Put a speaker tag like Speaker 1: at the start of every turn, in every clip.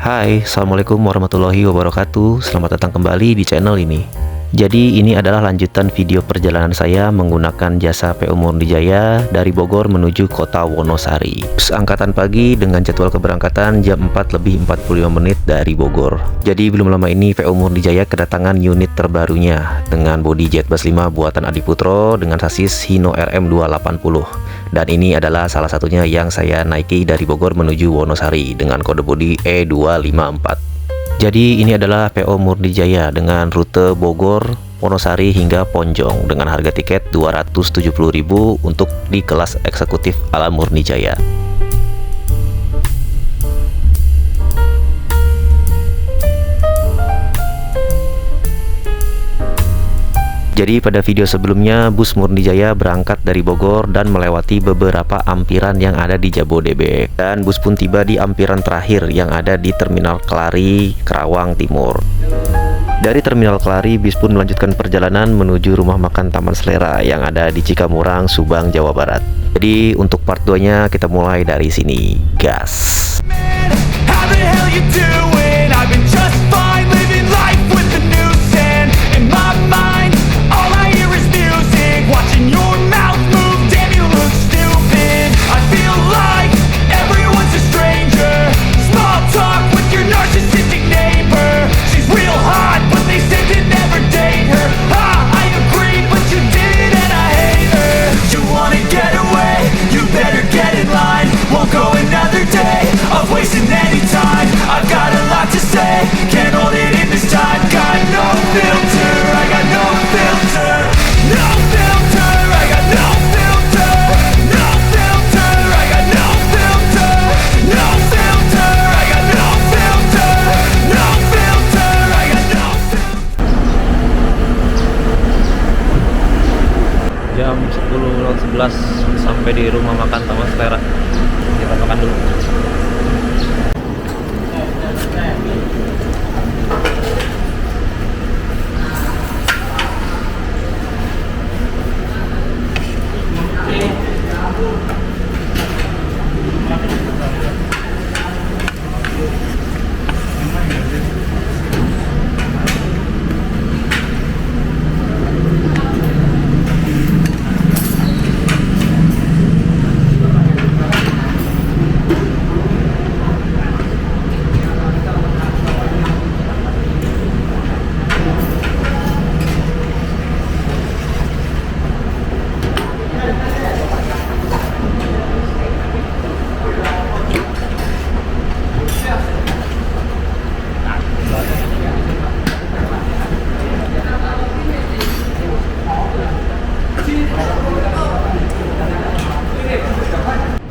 Speaker 1: Hai, Assalamualaikum warahmatullahi wabarakatuh. Selamat datang kembali di channel ini. Jadi ini adalah lanjutan video perjalanan saya menggunakan jasa PO Murnijaya dari Bogor menuju kota Wonosari. Angkatan pagi dengan jadwal keberangkatan jam 4:45 dari Bogor. Jadi belum lama ini PO Murnijaya kedatangan unit terbarunya dengan bodi Jetbus 5 buatan Adiputro dengan sasis Hino RM280. Dan ini adalah salah satunya yang saya naiki dari Bogor menuju Wonosari dengan kode bodi E254. Jadi ini adalah PO Murnijaya dengan rute Bogor, Wonosari hingga Ponjong dengan harga tiket 270.000 untuk di kelas eksekutif ala Murnijaya. Jadi pada video sebelumnya bus Murnijaya berangkat dari Bogor dan melewati beberapa ampiran yang ada di Jabodebek. Dan bus pun tiba di ampiran terakhir yang ada di Terminal Kelari, Karawang Timur. Dari Terminal Kelari, bis pun melanjutkan perjalanan menuju rumah makan Taman Selera yang ada di Cikamurang, Subang, Jawa Barat. Jadi untuk part 2-nya kita mulai dari sini. Gas!
Speaker 2: Jam 10.11 sampai di rumah makan Taman Selera. Kita makan dulu.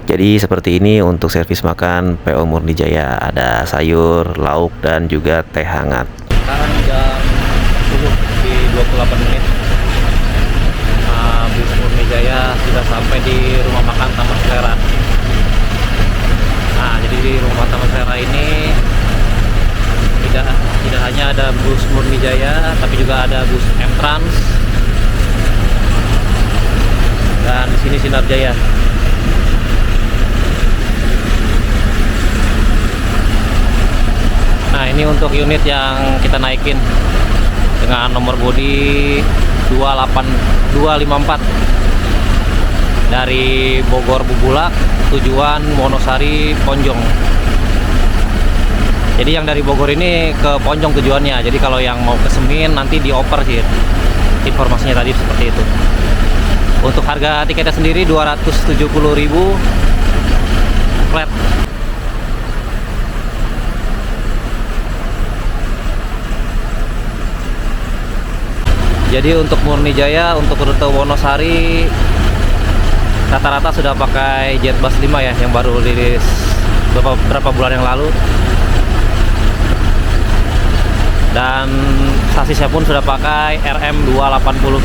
Speaker 1: Jadi seperti ini untuk servis makan PO Murnijaya. Ada sayur, lauk, dan juga teh hangat.
Speaker 2: Sekarang jam 10 di 28 menit. Bus Murnijaya sudah sampai di rumah makan Taman Selera. Nah, jadi di rumah Taman Selera ini tidak hanya ada bus Murnijaya, tapi juga ada bus M-Trans dan di sini Sinar Jaya. Nah, ini untuk unit yang kita naikin dengan nomor bodi 254 dari Bogor Bubulak tujuan Wonosari Ponjong. Jadi yang dari Bogor ini ke Ponjong tujuannya. Jadi kalau yang mau ke Semin nanti dioper sih. Informasinya tadi seperti itu. Untuk harga tiketnya sendiri 270.000 flat. Jadi untuk Murnijaya, untuk rute Wonosari rata-rata sudah pakai Jetbus 5 ya, yang baru rilis beberapa bulan yang lalu. Dan sasisnya pun sudah pakai RM280.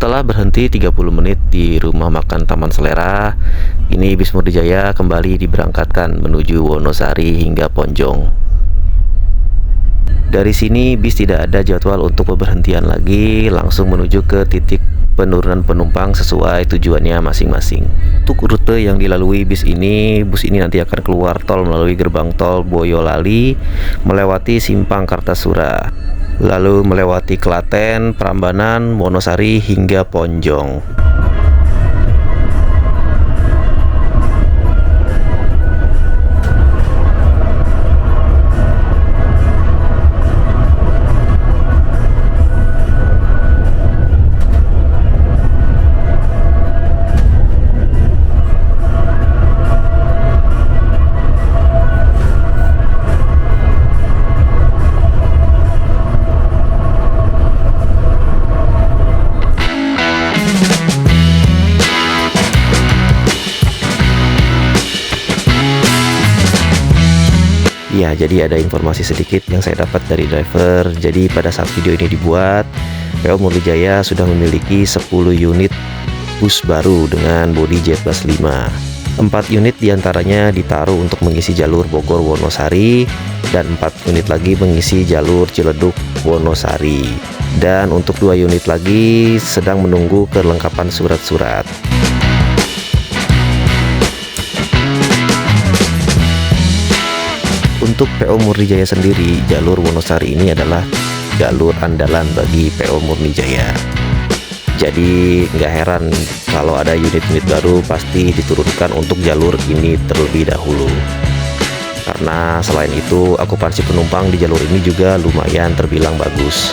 Speaker 1: Setelah berhenti 30 menit di rumah makan Taman Selera, ini bis Murdijaya kembali diberangkatkan menuju Wonosari hingga Ponjong. Dari sini bis tidak ada jadwal untuk pemberhentian lagi, langsung menuju ke titik penurunan penumpang sesuai tujuannya masing-masing. Untuk rute yang dilalui bus ini nanti akan keluar tol melalui gerbang tol Boyolali, melewati Simpang Kartasura, lalu melewati Klaten, Prambanan, Wonosari hingga Ponjong. Ya, jadi ada informasi sedikit yang saya dapat dari driver. Jadi pada saat video ini dibuat, PO Murdijaya sudah memiliki 10 unit bus baru dengan bodi Jetbus 5. 4 unit diantaranya ditaruh untuk mengisi jalur Bogor Wonosari, dan 4 unit lagi mengisi jalur Ciledug Wonosari. Dan untuk 2 unit lagi sedang menunggu kelengkapan surat-surat. Untuk PO Murdijaya sendiri, jalur Wonosari ini adalah jalur andalan bagi PO Murdijaya. Jadi nggak heran kalau ada unit-unit baru pasti diturunkan untuk jalur ini terlebih dahulu. Karena selain itu, okupansi penumpang di jalur ini juga lumayan terbilang bagus.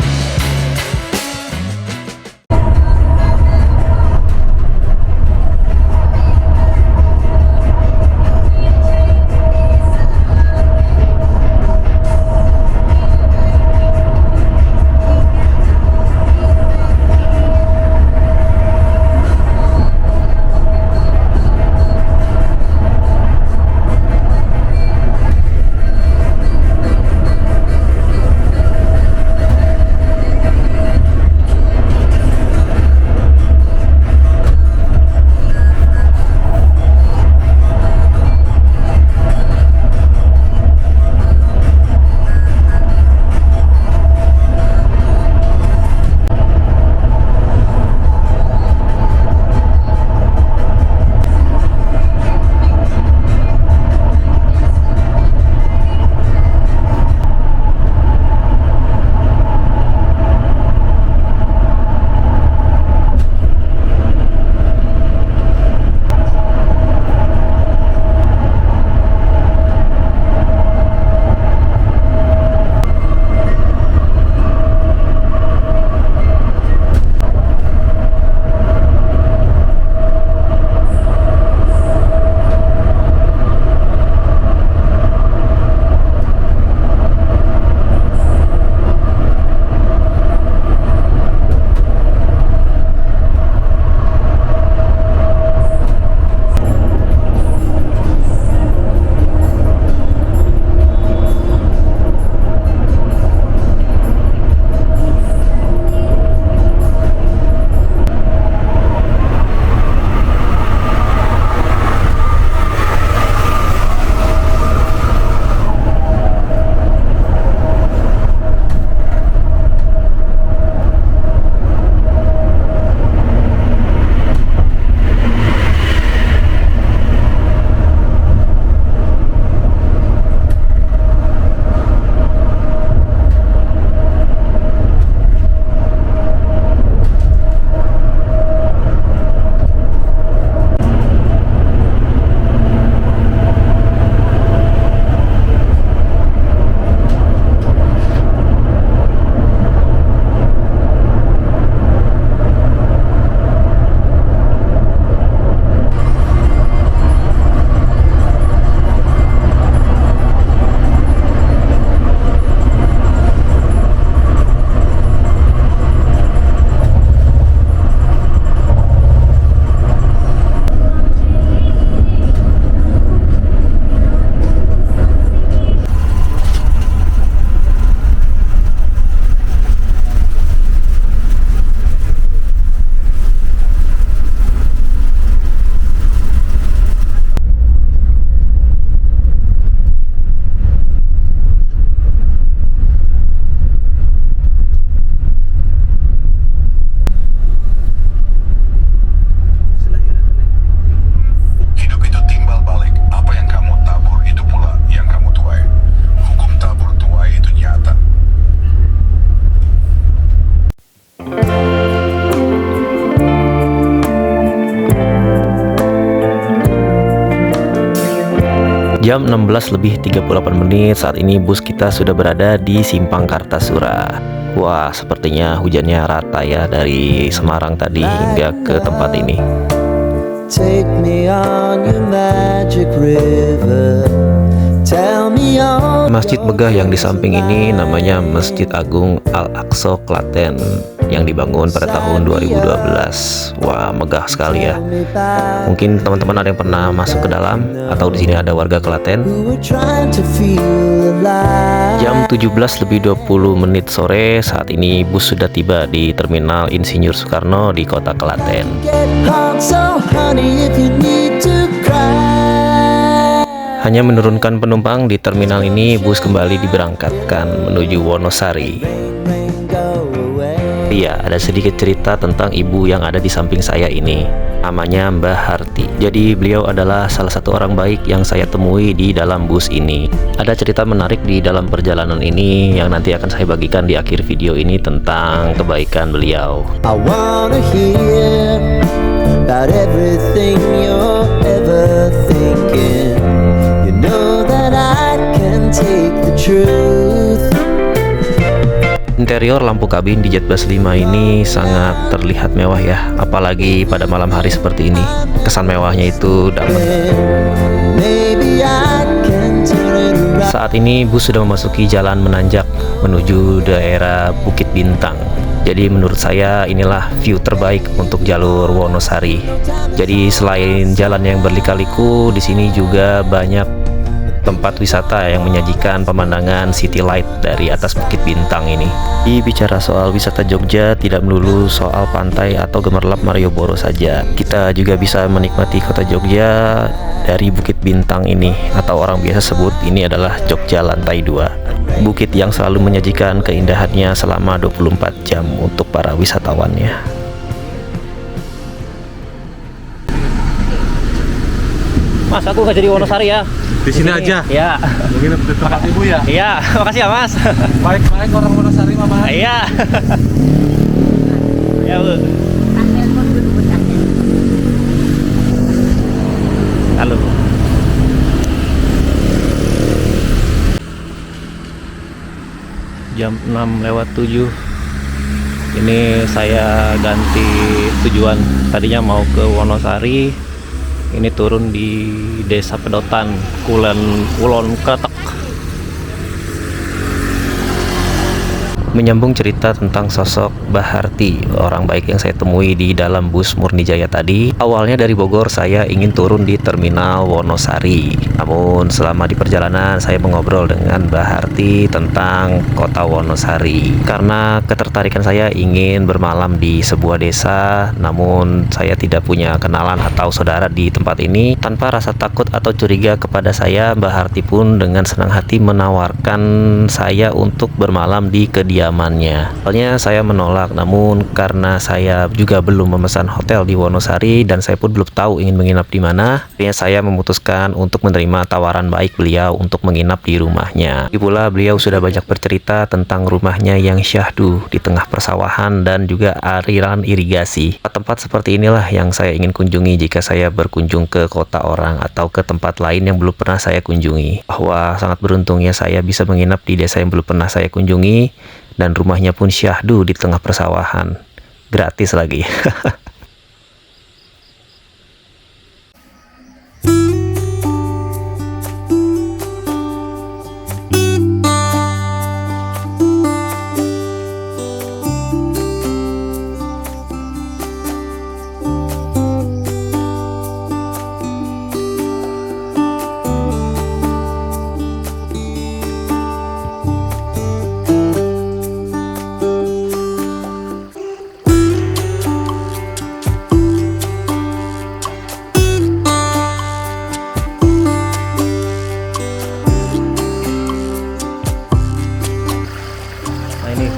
Speaker 1: Jam 16:38 saat ini bus kita sudah berada di Simpang Kartasura. Wah, sepertinya hujannya rata ya dari Semarang tadi hingga ke tempat ini.
Speaker 3: Take me on your magic river. Tell me all.
Speaker 1: Masjid megah yang di samping ini namanya Masjid Agung Al-Aqsa Klaten yang dibangun pada tahun 2012. Wah, megah sekali ya. Mungkin teman-teman ada yang pernah masuk ke dalam atau di sini ada warga Klaten. Jam 17:20 sore saat ini bus sudah tiba di Terminal Insinyur Soekarno di Kota Klaten. Hanya menurunkan penumpang di terminal ini, bus kembali diberangkatkan menuju Wonosari. Iya, ada sedikit cerita tentang ibu yang ada di samping saya ini. Namanya Mbah Harti. Jadi beliau adalah salah satu orang baik yang saya temui di dalam bus ini. Ada cerita menarik di dalam perjalanan ini yang nanti akan saya bagikan di akhir video ini tentang kebaikan beliau.
Speaker 3: I wanna hear about everything you're ever thinking. You know that I can take the truth.
Speaker 1: Interior lampu kabin di Jetbus 5 ini sangat terlihat mewah ya, apalagi pada malam hari seperti ini. Kesan mewahnya itu dapat. Saat ini bus sudah memasuki jalan menanjak menuju daerah Bukit Bintang. Jadi menurut saya inilah view terbaik untuk jalur Wonosari. Jadi selain jalan yang berlika-liku, di sini juga banyak tempat wisata yang menyajikan pemandangan city light dari atas Bukit Bintang ini. Bicara soal wisata Jogja tidak melulu soal pantai atau gemerlap Malioboro saja. Kita juga bisa menikmati kota Jogja dari Bukit Bintang ini, atau orang biasa sebut ini adalah Jogja Lantai 2. Bukit yang selalu menyajikan keindahannya selama 24 jam untuk para wisatawannya.
Speaker 2: Mas, aku nggak jadi Wonosari ya.
Speaker 4: Di sini aja.
Speaker 2: Iya.
Speaker 4: Mungkin di tempat ibu ya.
Speaker 2: Iya, makasih ya Mas.
Speaker 4: Baik-baik orang Wonosari mah Bang.
Speaker 2: Iya. Ya Bu. Halo. Jam 6:07. Ini saya ganti tujuan. Tadinya mau ke Wonosari. Ini turun di Desa Pedotan, Kulon Kretek.
Speaker 1: Menyambung cerita tentang sosok Mbah Harti, orang baik yang saya temui di dalam bus Murni Jaya tadi. Awalnya dari Bogor saya ingin turun di Terminal Wonosari. Namun selama di perjalanan saya mengobrol dengan Mbah Harti tentang kota Wonosari. Karena ketertarikan saya ingin bermalam di sebuah desa, namun saya tidak punya kenalan atau saudara di tempat ini. Tanpa rasa takut atau curiga kepada saya, Mbah Harti pun dengan senang hati menawarkan saya untuk bermalam di kediamannya. Awalnya saya menolak, namun karena saya juga belum memesan hotel di Wonosari dan saya pun belum tahu ingin menginap di mana, akhirnya saya memutuskan untuk menerima tawaran baik beliau untuk menginap di rumahnya. Lagi pula beliau sudah banyak bercerita tentang rumahnya yang syahdu di tengah persawahan dan juga aliran irigasi. Tempat seperti inilah yang saya ingin kunjungi jika saya berkunjung ke kota orang atau ke tempat lain yang belum pernah saya kunjungi. Bahwa sangat beruntungnya saya bisa menginap di desa yang belum pernah saya kunjungi, dan rumahnya pun syahdu di tengah persawahan. Gratis lagi.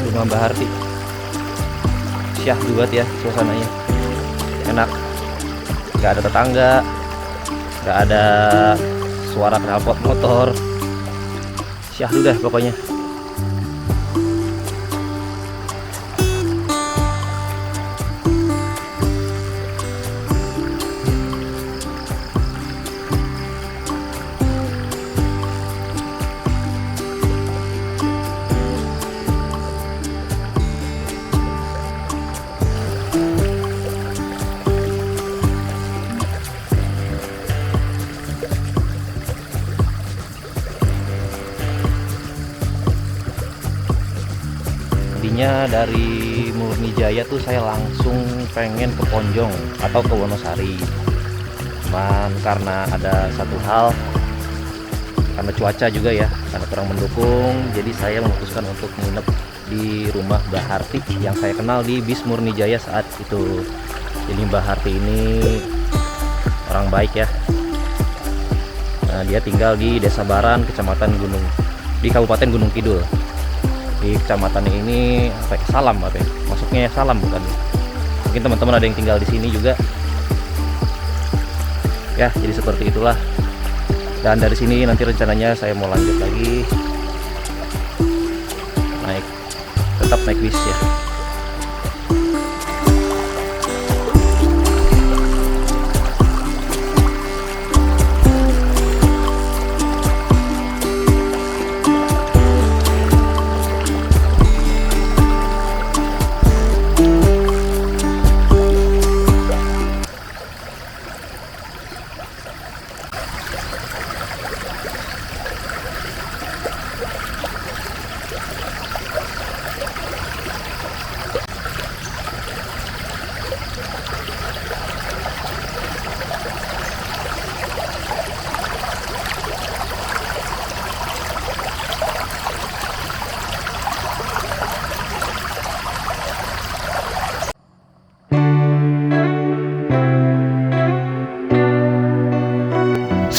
Speaker 2: Rumah Mbah Harti. Syahdu banget ya suasananya. Enak. Gak ada tetangga. Gak ada suara knalpot motor. Syahdu deh pokoknya. Tadinya dari Murni Jaya tuh saya langsung pengen ke Ponjong atau ke Wonosari. Cuman karena ada satu hal, karena cuaca juga ya, karena kurang mendukung, jadi saya memutuskan untuk menginap di rumah Mbak Harti yang saya kenal di bis Murni Jaya saat itu. Jadi Mbak Harti ini orang baik ya. Nah, dia tinggal di Desa Baran, Kecamatan Gunung, di Kabupaten Gunung Kidul. Di kecamatan ini apa ya, Salam apa ya? Masuknya ya Salam bukan? Mungkin teman-teman ada yang tinggal di sini juga. Ya, jadi seperti itulah. Dan dari sini nanti rencananya saya mau lanjut lagi tetap naik bis ya.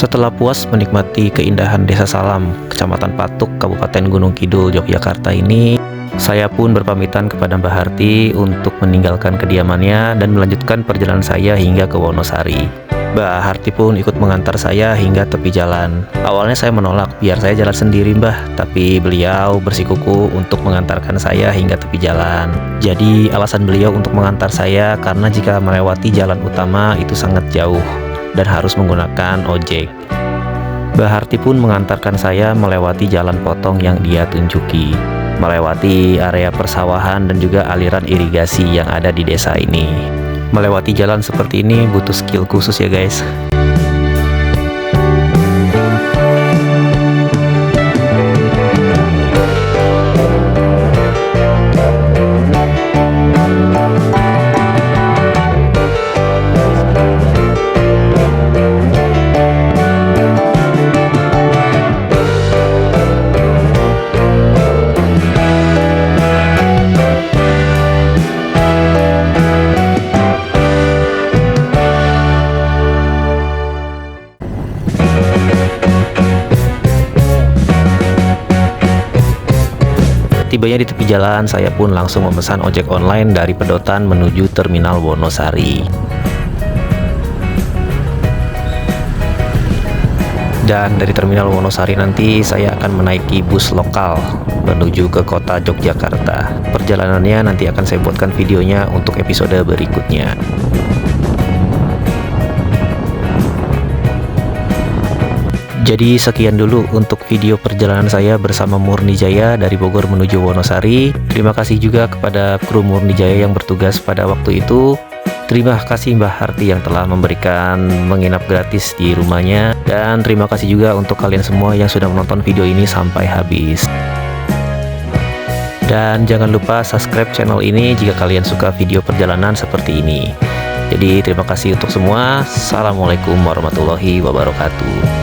Speaker 1: Setelah puas menikmati keindahan Desa Salam, Kecamatan Patuk, Kabupaten Gunung Kidul, Yogyakarta ini, saya pun berpamitan kepada Mbak Harti untuk meninggalkan kediamannya dan melanjutkan perjalanan saya hingga ke Wonosari. Mbak Harti pun ikut mengantar saya hingga tepi jalan. Awalnya saya menolak biar saya jalan sendiri Mbah, tapi beliau bersikukuh untuk mengantarkan saya hingga tepi jalan. Jadi alasan beliau untuk mengantar saya karena jika melewati jalan utama itu sangat jauh dan harus menggunakan ojek. Mbak Harti pun mengantarkan saya melewati jalan potong yang dia tunjuki, melewati area persawahan dan juga aliran irigasi yang ada di desa ini. Melewati jalan seperti ini butuh skill khusus ya guys. Tibanya di tepi jalan, saya pun langsung memesan ojek online dari Pedotan menuju Terminal Wonosari. Dan dari Terminal Wonosari nanti saya akan menaiki bus lokal menuju ke kota Yogyakarta. Perjalanannya nanti akan saya buatkan videonya untuk episode berikutnya. Jadi sekian dulu untuk video perjalanan saya bersama Murni Jaya dari Bogor menuju Wonosari. Terima kasih juga kepada kru Murni Jaya yang bertugas pada waktu itu. Terima kasih Mbah Harti yang telah memberikan menginap gratis di rumahnya. Dan terima kasih juga untuk kalian semua yang sudah menonton video ini sampai habis. Dan jangan lupa subscribe channel ini jika kalian suka video perjalanan seperti ini. Jadi terima kasih untuk semua. Assalamualaikum warahmatullahi wabarakatuh.